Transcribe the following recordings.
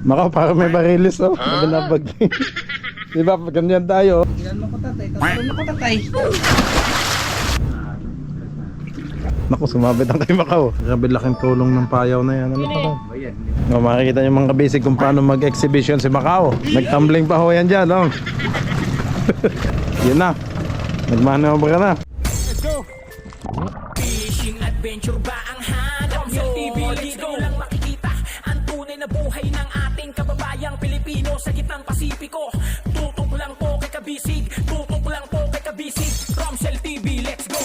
Makaw, para may barilis oh. Nabinabag. Diba, pag ganyan tayo. Ilan mo ko tatay? Tatalon mo ko tatay. Naku, sumabit ang kay Makaw. Grabe laking tulong ng payaw na yan. Ano pa ba? No, makikita niyo mga kabisig kung paano mag-exhibition si Makaw. Nagtumbling pa ho yan dyan, oh. Yun na. Nagmanobra na. Let's go! Fishing adventure ba ang hanap nyo? TV dito lang makikita ang tunay na buhay ng ating kababayang Pilipino sa gitnang Pasipiko. Tutok lang po kay kabisig, tutok lang po kay kabisig. Romsel TV, let's go!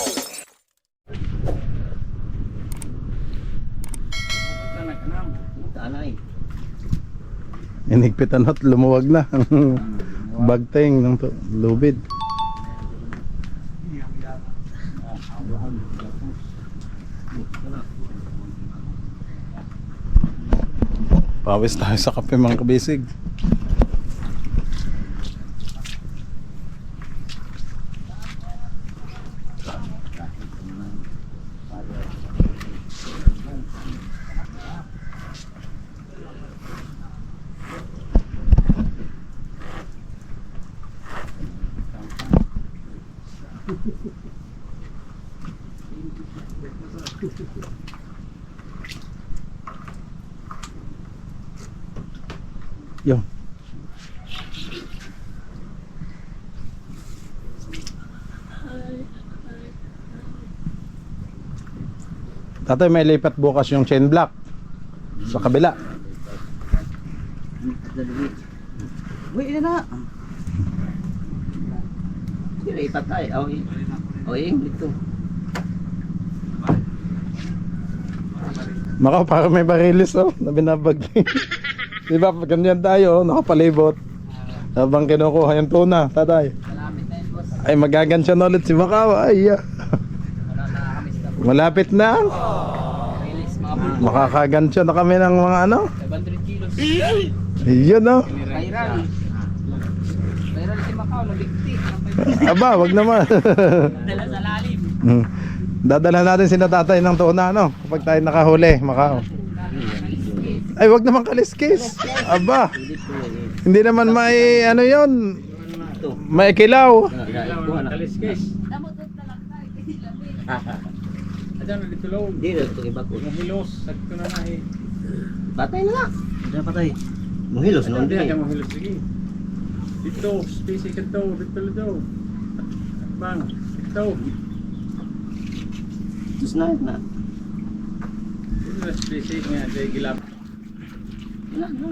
Inigpitan at lumuwag na. Bagteng ng lubid. Pawis tayo sa kape mga kabisig. Yo. Tatay, may lipat bukas yung chain block sa kabila. Uy, ina na. Hindi patay. Oy, dito. Makaw, para may barilis oh. Nabinabag. Diba, pag ganyan tayo, nakapalibot. Habang kinukuha yung tuna, tatay. Malapit na yun, boss. Ay, magagansya na ulit si Makaw. Ay, malapit na. Release mga bulto. Makakagansya na kami ng mga ano. 500 kilos. Yun oh. Viral. Viral si Macau, nabigti. Aba, wag naman. Dala sa lalim. Dadalhan natin si tatay ng tuna, no? Kapag tayo nakahuli, Makaw. Ay, wag naman kaliskis. Aba. Hindi naman may ano yon. May kilaw. Kaliskis. Ayan na dito low. Hindi, ito iba ko. Yung hilos. Sakto na na eh. Patay na lang. Hindi patay. Muhilos Ayan, ayan mo hilos. Sige. Dito. Spacey ka to. Dito dito. Bang. Dito. Terus na. Dito na spacey nga. Dahil gilap. Ilan na.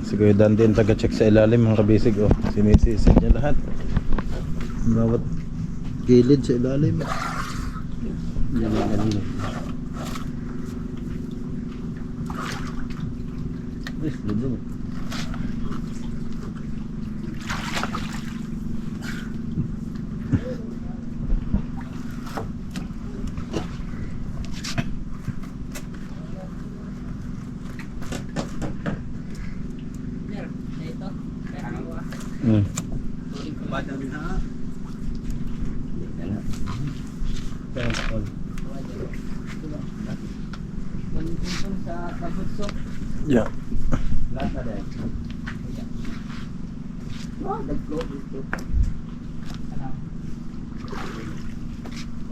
Siguro dan din taga-check sa ilalim mga kabisig oh. Sinisisid niya lahat. Bawat gilid sa ilalim. Yan na ganun. Wis, ludo. Yeah.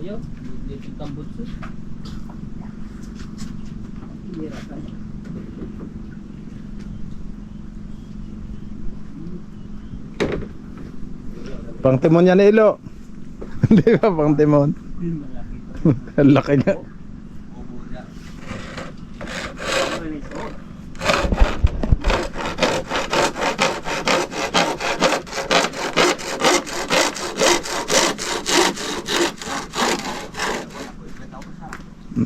Ayo, dito tambutso. Pang timon yan ilo. Hindi ba pang timon? Ang laki nga.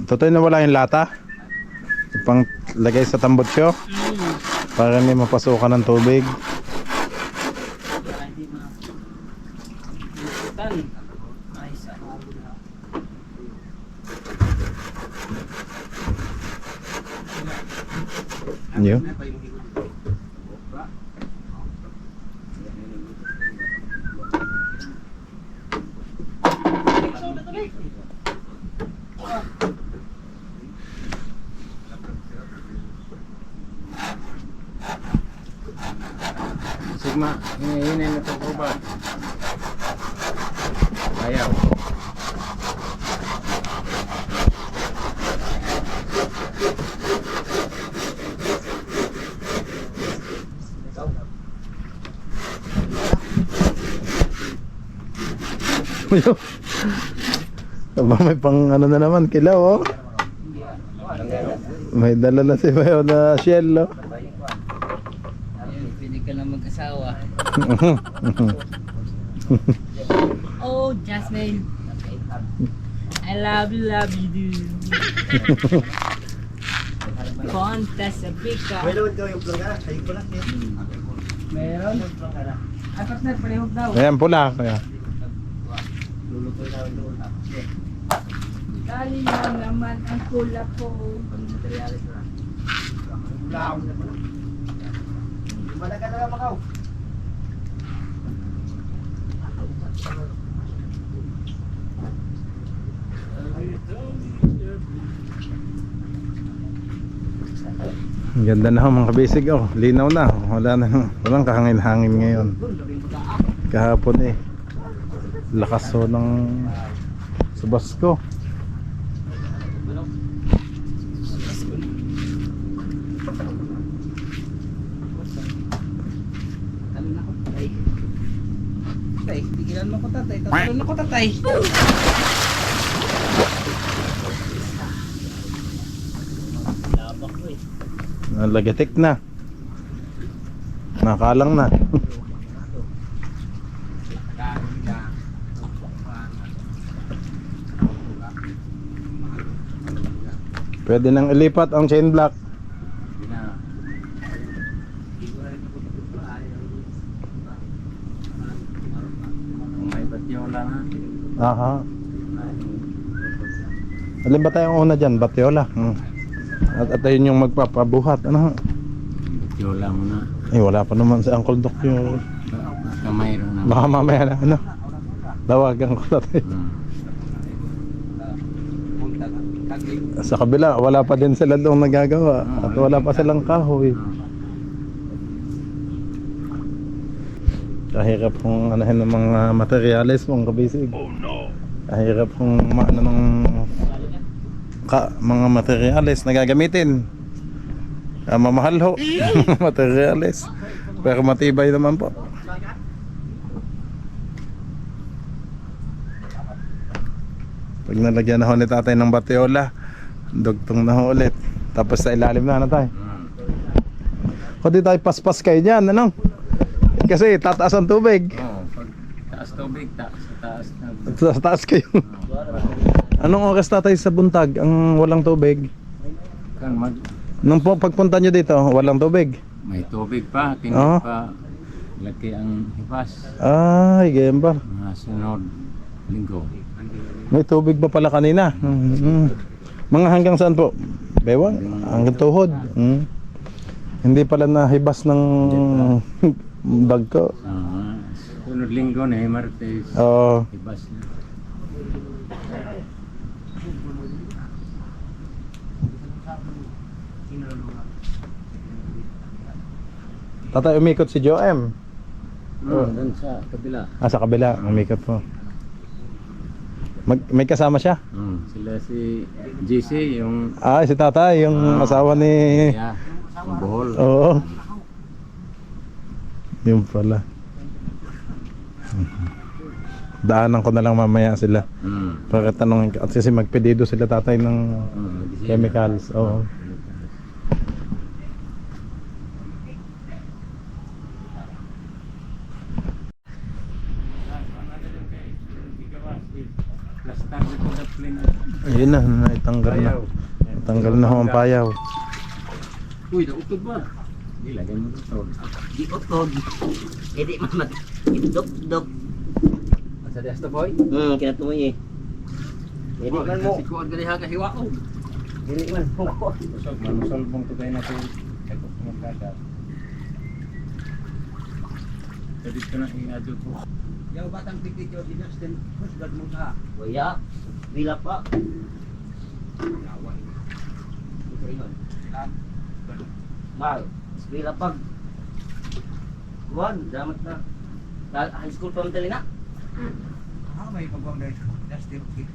Totoo na wala yung lata? Pang lagay sa tambotsyo? Para hindi mapasukan ng tubig. Yun. Tugma, hinahinay na ito ko ba? Ayaw. Aba, may pang ano na naman, kilaw oh. May dala na si Mayo na shell oh. Pwede ka na mag-asawa. Oh, Jasmine. I love you, dude. Kontas sa pika. Meron daw yung plangara, sa'yo ko lang. Meron? Ay, partner, palihog daw. Ayan pula kaya. Lulutoy na doon. Dali lang naman ang pula ko. Malaga na lang makaw. Ang ganda na ho mga kabisig oh. Linaw na. Walang kahangin-hangin ngayon. Kahapon eh. Lakas ho ng subas ko. Talon ako, tatay. Tatay, tigilan mo ko, tatay. Talon ako, tatay. Labak ko eh. Nalagatik na. Nakalang na. Pwede nang ilipat ang chain block. May batyola na. Aha. Alin ba tayong una dyan? Batyola. At ayun yung magpapabuhat. Ano? Batyola mo na. Eh wala pa naman si Uncle Doc yung... Kamay rin na. Baka mamaya na ano. Tawagan ko natin. Sa kabila, wala pa din sila doon nagagawa. At wala pa silang kahoy. Kahirap kung anahin ng mga materyales mong kabisig. Kahirap kung maano ng mga materyales na gagamitin. Mamahal ho. Materyales. Pero matibay naman po. Pag nalagyan na ho ni tatay ng batyola, dugtong na ho ulit. Tapos sa ilalim na tayo. Kung di tayo paspas kayo dyan, ano? Kasi tataas ang tubig. Oo, pag taas tubig, taas na. Sa taas kayo. Anong oras tatay sa buntag ang walang tubig? Kang mag... Nung pagpunta nyo dito, walang tubig. May tubig pa, hindi Oo. pa laki ang hipas. Ay, game ba? Mga sunod linggo. May tubig ba pala kanina? Mga hanggang saan po? Bewang? Hanggang tuhod? Hindi pala nahibas ng bag ko. Sunod linggo na, Martes. Oo. Hibas na. Tatay, umikot si Joem. Doon sa kabila. Sa kabila, umikot po. May kasama siya? Sila si GC, yung... Si tatay, yung asawa ni... Yeah, yung Bohol. Oo. Yun pala. Daanan ko na lang mamaya sila. Para tanongin at kasi magpedido sila tatay ng chemicals. Oo. Ayun na, naitanggal na. Tanggal na ho ang payaw. Uy, nautod ba? Hindi, lagay mo dito. Di utod. Hindi man mag-dok-dok. Sa desto boy? Kinatumoy eh. Hindi man mo. Sikuan ka niya kahiwa ko. Hindi man mo. Manusolbong to tayo natin. Eko kumagkada. Pwede ko na i-adyo ko. Yung batang pigit yung dinas din, husgad mo ka. Kuya, bila pa. Mal, bila pag. Wan, damat na. High school pa dali na. May pagwang dahil. That's the full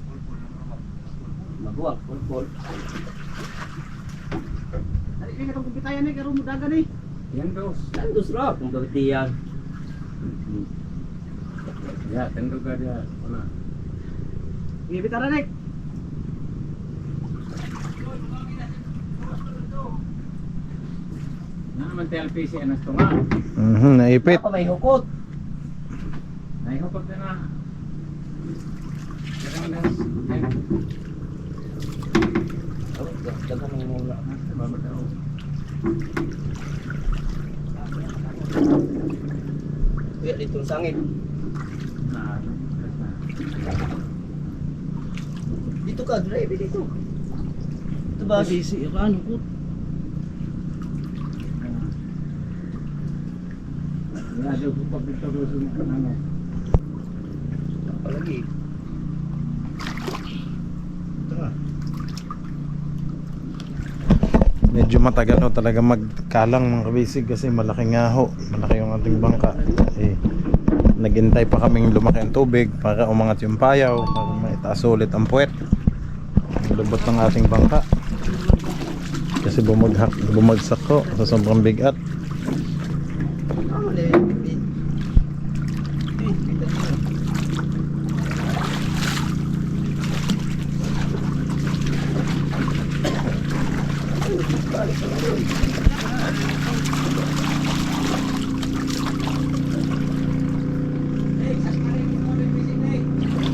Maguwag, pulpul. Ini katong kumpitayan ni karo mudagan ni. Yan dos. Landos ra kung bagtiyan. Ya, tentu ka dia. Wala. Ibitara nek. Na naman TLPC anas to nga. Naipit. Apa may hukot? Naihukot na. Kaya anas. Dagan mo muna. Babadaw. Kuya dito sangit. Na. Dito ka, drive dito. Ito ba? Sisi ka ano ko. Ya, dia buka pintu dulu semua. Apalagi. Medyo matagal ho talaga magkalang mga kabisig kasi malaki nga ho. Malaki yung ating bangka. Naghintay pa kaming lumaki ang tubig para umangat yung payaw, para maitaas ulit ang puwet. Lubot ng ating bangka. Kasi bumagsak ho sa sobrang bigat.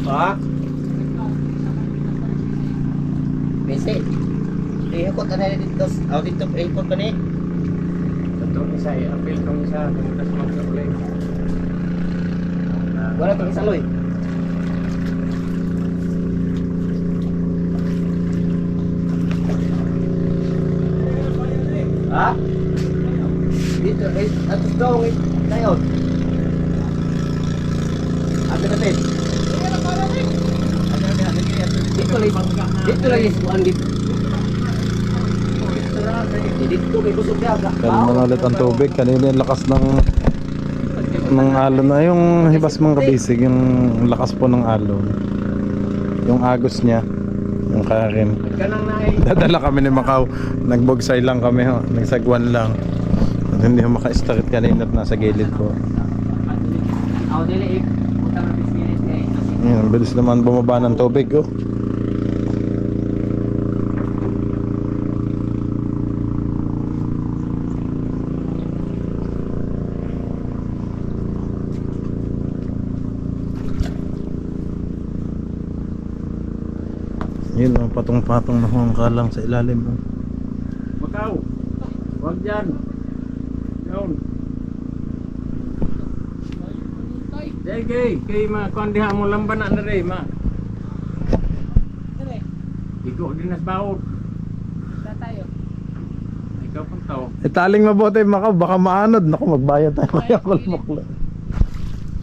Ha? Bese. Ihukot na dito. Dito ihukot pa ni. Itong isa, apil tong isa, tapos mag-supply. Wala tong saloy. Ha? Dito, atos daw ngayon. Ano natin? Dito lagi suan dito. Dito may busog ka. Kalma na ulit ang tubig. Kanina yung lakas ng alon na yung hibas mga kabisig. Yung lakas po ng alon. Yung agos niya. Yung karin. Dadala kami ni Macau. Nagbogsay lang kami ho. Nagsagwan lang. At hindi ho maka-start kanina at nasa gilid ko. Ako dili utang na business eh. Yan, bilis naman bumaba ng tubig oh. Yun oh, patong-patong na ho ang kalang sa ilalim oh. Macau. Wag dyan. Yun. Jay, kay ma kondiha mo lamban na rin, ma. Igo din nas baot. Tayo. Ikaw pun tao. Taling mabuti Macau, baka maanod. Naku, magbayad tayo kaya kulmukla.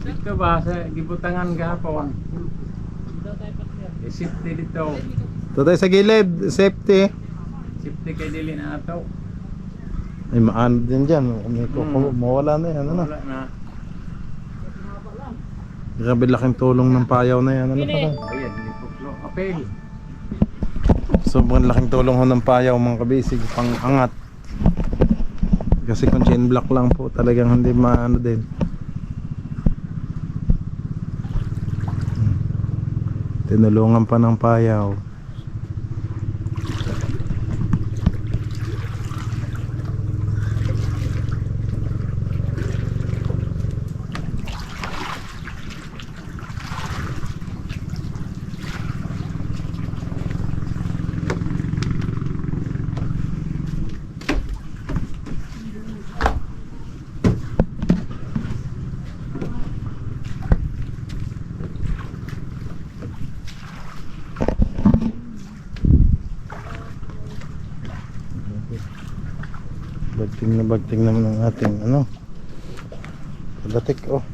Dito ba sa gibutangan gahapon? Safety dito. Ito tayo sa gilid, safety. Safety kay dili na ato. Ay maanod din dyan. Mawala na yan. Ano? Wala na. Grabe laking tulong ng payaw na yan. Ano pala? Ayan, lipuklo. Apel. Sobrang laking tulong ho ng payaw mga kabisig. Pang angat. Kasi kung chain block lang po talagang hindi maano din. Tinulungan pa ng payaw. Bagting naman ang ating ano padatik oh.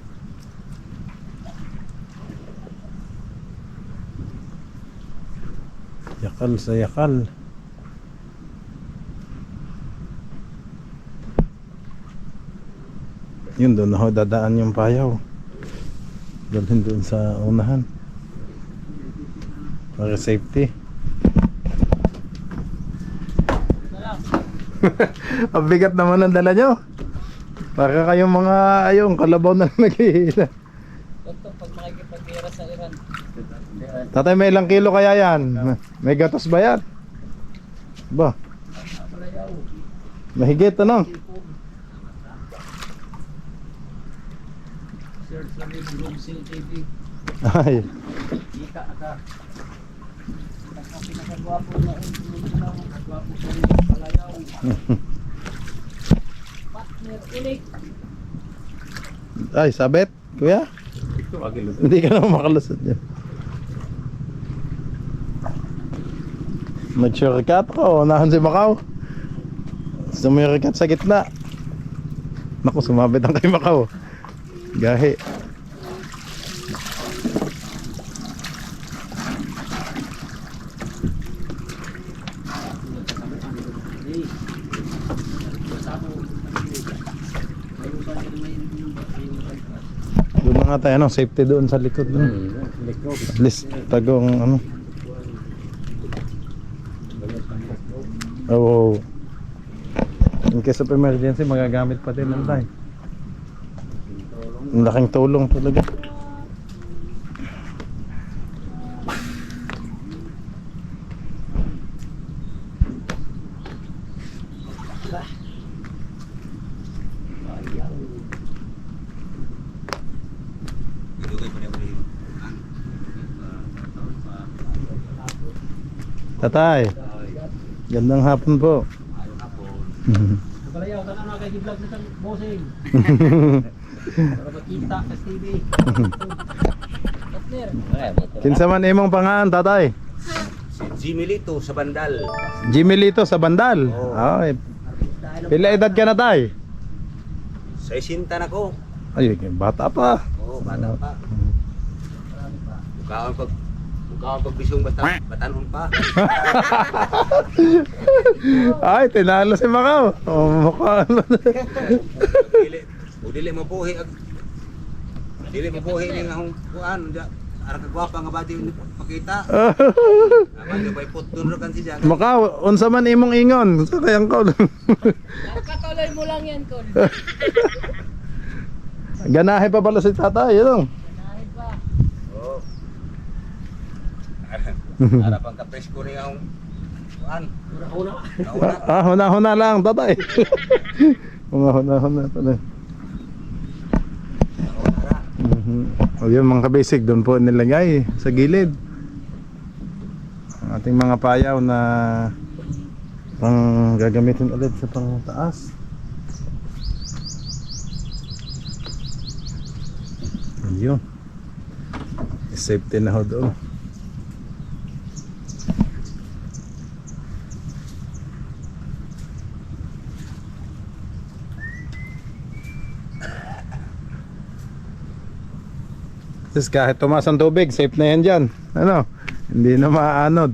Yakal sa yakal. Yun, doon na ho dadaan yung payaw. Dalhin doon sa unahan. Para safety. Ang bigat naman ang dala nyo. Para kayong mga ayong kalabaw na naghihila. Ito, pag makikipag-ira sa Iran. Tatay, may ilang kilo kaya yan? May gatos ba yan? Ba? Mahigit ano? Search lang yung Globe Seal TV. Ay. Kita ka. Ang pinakagwapo na nagwapo sa rin ng palayaw. Partner ulit. Ay, sabit, kuya? Hindi ka naman makalusot yan. Nag-shortcut ko, unahan si Macau. Sumirikat sa gitna. Naku, sumabit ang kay Macau. Gahi. Doon na nga tayo, ano, safety doon sa likod. At least, tagong, ano. Oo. In case of emergency, magagamit pa din lang tayo. Ang laking tulong talaga. Tatay, gandang hapon po. Palayaw, tanang na kay vlog na bossing. Para makita sa TV. Partner. Kinsa man imong pangaan, tatay? Jimmy Lito sa Bandal. Jimmy Lito sa Bandal. Ay. Pila edad ka na, tay? Sa isinta na ko. Ay, bata pa. Oo, bata pa. Mukhaon pag bisong batanon pa. Ay, tinalo si Macau. Oh, mukha. Dili mo buhi ning akong kuan ara kagwapa nga badi pakita. Amang bay putton kan si Jaga. Macau, unsa man imong ingon? Sa kayang ko. Katuloy mo lang yan, Col. Ganahe pa pala si tatay, yun. Kahit pa. Oo. Ara pang kapresko ning akong kuan. Una. Huna-huna lang, tatay. Mga huna-huna tatay. O yun mga kabisig, doon po nilagay sa gilid ang ating mga payaw na pang gagamitin ulit sa pang taas. Yun, safety na ho doon. Tapos kahit tumaas ang tubig, safe na yan dyan. Ano? Hindi na maaanod.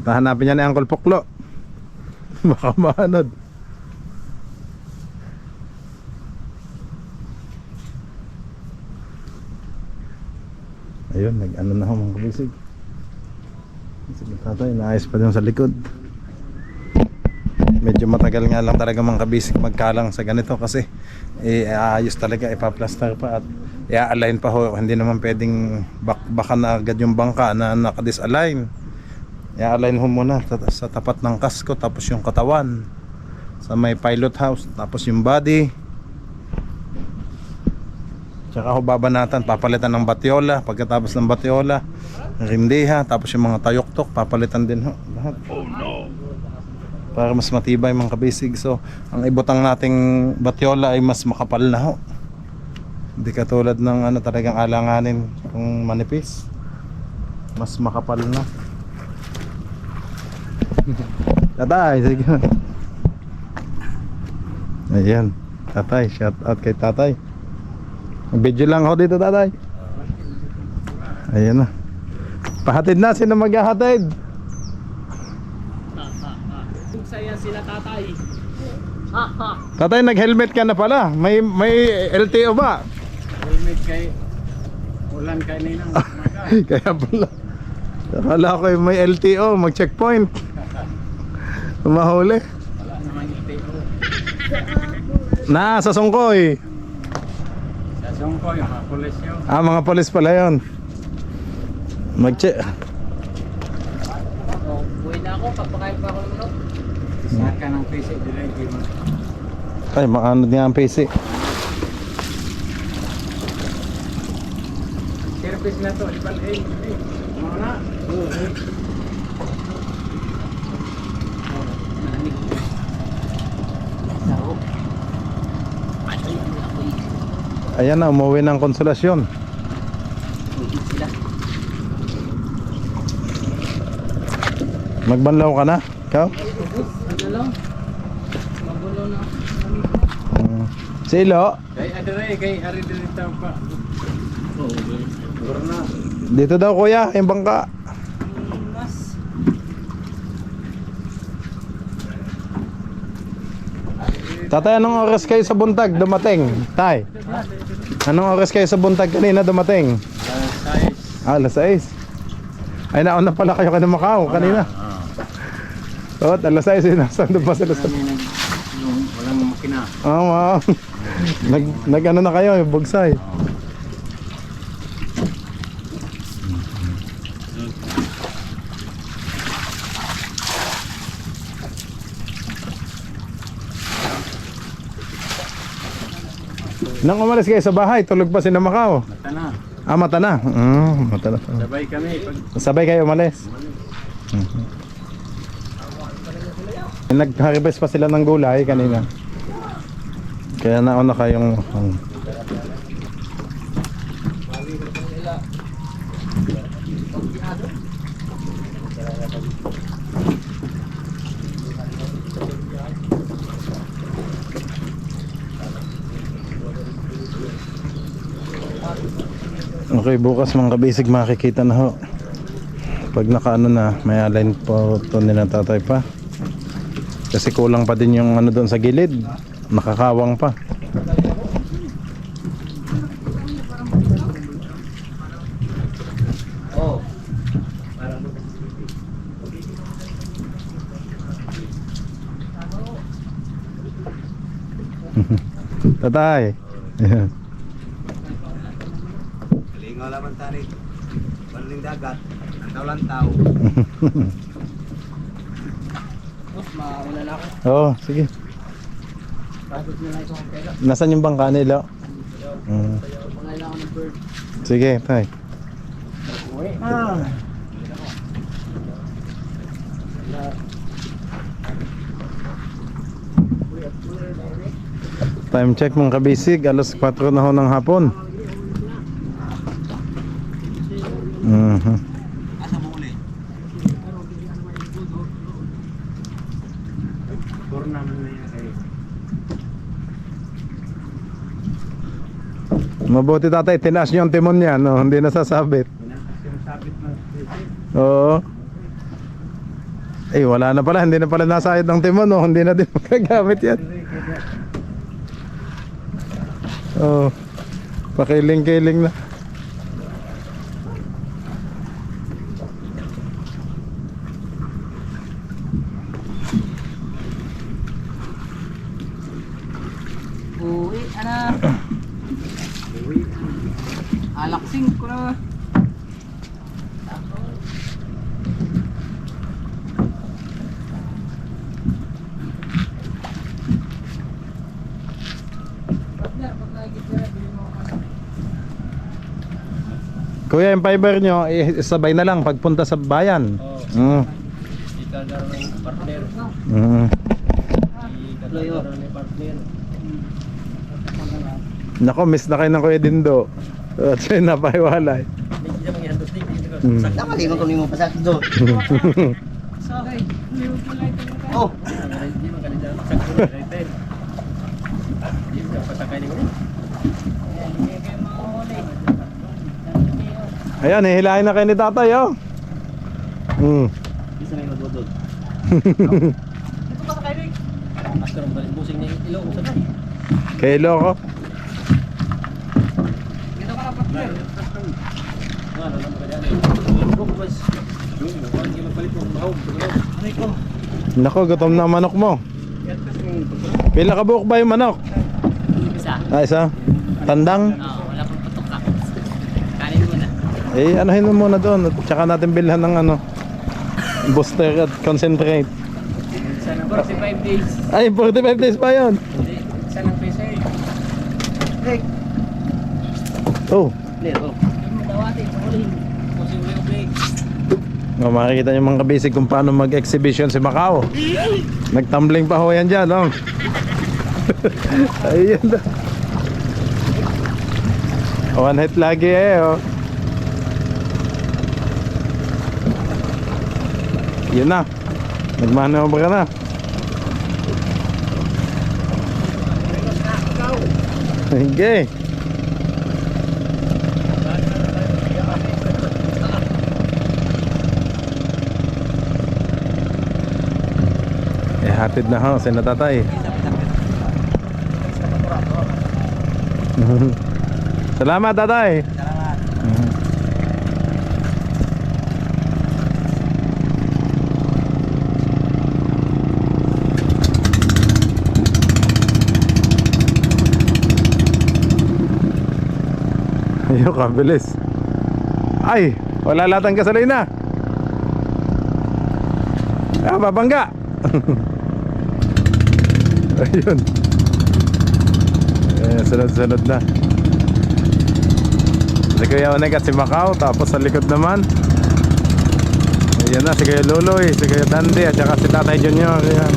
At hanapin niya ni Uncle Puklo. Baka maanod. Ayun, nag-ano na ako mga kabisig. Sige tatay, naayos pa dun sa likod. Medyo matagal nga lang talaga mga kabisig magkalang sa ganito kasi ayos talaga, ipa-plaster pa at i-align pa ho. Hindi naman pwedeng baka na agad yung bangka na naka-disalign. I-align ho muna sa tapat ng kasko, tapos yung katawan sa may pilot house, tapos yung body, tsaka ho babanatan, papalitan ng batyola. Pagkatapos ng batyola, rindiha, tapos yung mga tayoktok papalitan din ho lahat. Para mas matibay mga kabisig. So ang ibutang nating batyola ay mas makapal na ho. Hindi katulad ng ano talagang alanganin kung manipis. Mas makapal na. Tatay, sige. Ayan, tatay, shout out kay tatay. Video lang ako dito, tatay. Ayan na. Pahatid na, sino maghahatid? Saya sila tatay. Tatay, nag-helmet ka na pala. May LTO ba? Helmet kay ulan kay ninang. Kaya pala. Akala ko yung may LTO, mag-checkpoint. Mahuli. Wala namang LTO. Na, sa Songkoy. Sa Songko yung mga pulis yun. Mga polis pala yun. Mag-check. Buhay na ako, papakain pa ako ng manok. Isa ka ng PC direct mo. Ay, maano niya ang PC. Service na to, ibal eh. Ano na? Ayan na, umuwi ng Konsolasyon. Sila. Magbanlaw ka na? Ikaw? Ano lang? Magulo na. Si Ilo, Kay adere, kay ari dito pa. Gurna. dito daw kuya, yung bangka. Mas. Tatay, anong oras kayo sa buntag dumating? Tay, anong oras kayo sa buntag kanina dumating? Alas 6. Alas 6. Ay, nauna pala kayo ka na Macau kanina. Oo, alas 6 yun. Nasaan doon pa sila sa... Walang makina. Oo, nag ano na kayo, yung bugsay. Nang umalis kayo sa bahay, tulog pa si na Macau. Mata na. Mata na. Mata na. Sabay kami. Pag Sabay kayo umalis. Nag-harvest pa sila ng gulay kanina. Kaya nauna kayong Okay, bukas mga kabisig makikita na ho. Pag nakaano na, may align po ito nila tatay pa. Kasi kulang pa din yung ano doon sa gilid. Nakakawang pa. Oh. Tatay. Ayan. Lingaw laban tani. Paling dagat. Lantaw-lantaw. Mas, mauna na ako. Oo, sige. Tapos na lang itong pera. Nasaan yung bangka nila? Pangalan ako ng bird. Sige, tay. Uwi. Time check mga kabisig, alas 4 na ho ng hapon. Asa mo uli? tournament na yan kay Mabuti tatay, tinaas nyo ang timon niya, no? Hindi nasasabit. pinakas yung sabit na PC. Oo. Eh, wala na pala, hindi na pala nasayad ng timon, no? Hindi na din magagamit yan. Oo. Pakiling-kiling na. Uwi, ana. Alaksing ko na. Kuya, yung fiber nyo, isabay na lang pagpunta sa bayan. Ikadaro ng partner. Ikadaro ng partner. Nako, miss na kayo ng Kuya Dindo. At siya napahiwalay. Nakalimutan ko nimo pa sa do. Sorry. Oh, Hindi man kanila sakto right. Hindi ka patakay ni ko. Ayan, hihilahin na kayo ni tatay, oh. Isa may magudod. Astro balik busing ni Hello, sana. Kay Loco. Dito ka na partner. Ano naman ka dyan eh. Bukos. Yung mukhang yung magpalit mo mahog. Aray ko. Nako, gutom na ang manok mo. Pila ka buhok ba yung manok? Isa. Isa? Tandang? Oo, wala pang putok ka. Kanin mo na. Eh, anuhin mo muna doon. At tsaka natin bilhan ng ano, booster at concentrate. Isa na 45 days. Ay, 45 days pa yun. Hindi, isa ng pesa eh. Rick. Oh, Lero. Yung madawati, pakulihin. Kasi mo yung break. oh, makikita niyo mga kabisig kung paano mag-exhibition si Macau. Nagtumbling pa ho yan dyan, oh. Ayun na. One hit lagi eh, oh. Yun na. Nagmanobra ka na. Okay. Hatid na ho, sina tatay. Salamat tatay. Ayun, kabilis. Ay, wala latang gasolina. Ah, babangga. Ayun. Sunod-sunod na. Si Kuya Onek at si Macau. Tapos sa likod naman, ayan na, si Kuya Luloy, si Kuya Dandy, at saka si Tatay Junior. Ayan.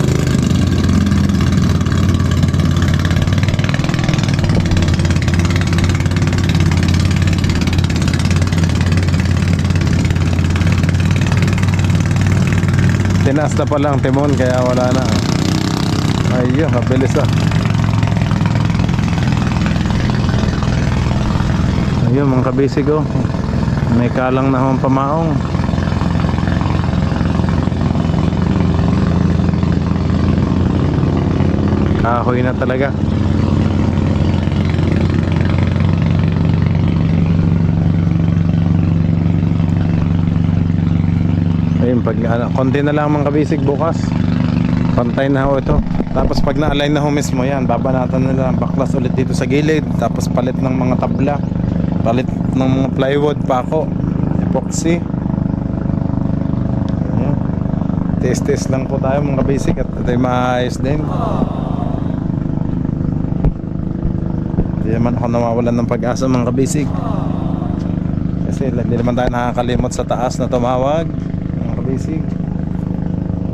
Tinaas na pala ang timon kaya wala na. Ayun, kabilis ah. Ayun mga kabisig oh. May kalang na hong pamaong. Kahoy na talaga. Ayun, pag konti na lang mga kabisig bukas, pantay na ho ito. Tapos pag na-align na ho mismo yan, babanatan nila ang baklas ulit dito sa gilid. Tapos palit ng mga tabla, palit ng mga plywood, pako, epoxy. Ayan. Test lang po tayo mga kabisig. At ito yung maayos din. Hindi naman ako nawawalan ng pag-asa mga kabisig, kasi hindi naman tayo nakakalimot sa taas na tumawag mga kabisig.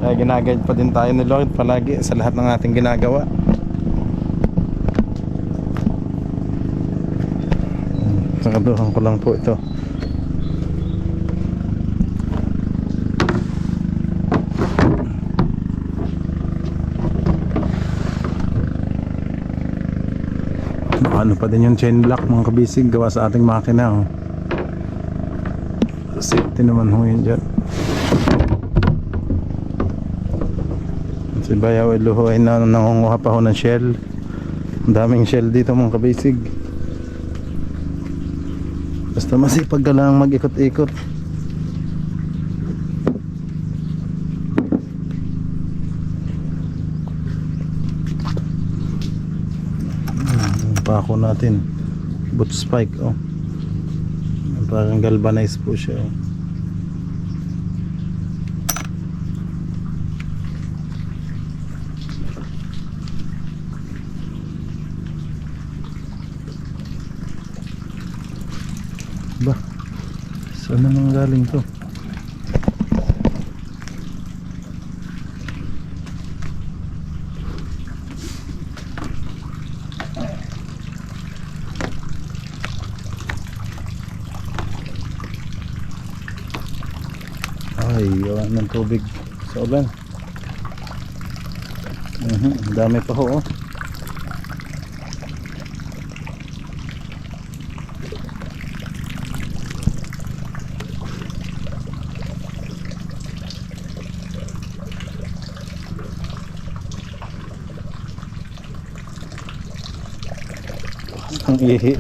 Kaya ginaguide pa din tayo ni Lord palagi sa lahat ng ating ginagawa. Sakaduhan ko lang po ito. Ano pa din yung chain block mga kabisig gawa sa ating makina, oh. Safety naman ho yun dyan. Si Bayaw Eluho ay nangunguha pa ho ng shell. Ang daming shell dito mga kabisig. Basta masipag ka lang mag-ikot-ikot. Ang pako natin, boot spike, oh. Parang galvanized po siya, oh. Ba, saan naman galing to? Ay, wala ng tubig sa ulan. Dami pa ho, oh. Ang ihi.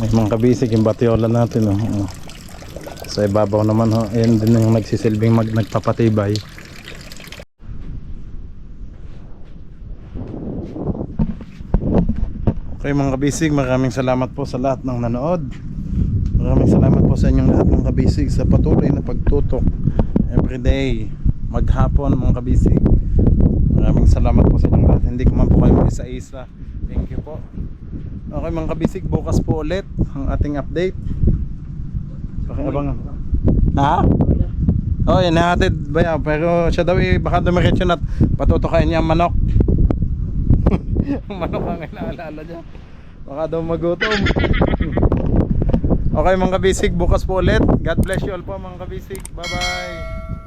May mga kabisig yung batiola natin oh. Oh. Sa ibabaw naman ho, ayan din yung nagsisilbing nagpapatibay. Okay mga kabisig, maraming salamat po sa lahat ng nanood. Maraming salamat po sa inyong lahat mga kabisig sa patuloy na pagtutok everyday, maghapon mga kabisig. Maraming salamat po sa inyong lahat. Hindi ko man po kayo isa-isa. Thank you po. Okay mga kabisig, bukas po ulit ang ating update. Pakiabangan. Ha? Oh, yan nahatid ba yan? Pero siya daw baka dumiretso na patutukain niya ang manok. Ang manok ang inaalala niya. Baka daw magutom. Okay mga kabisig, bukas po ulit. God bless you all po mga kabisig. Bye bye.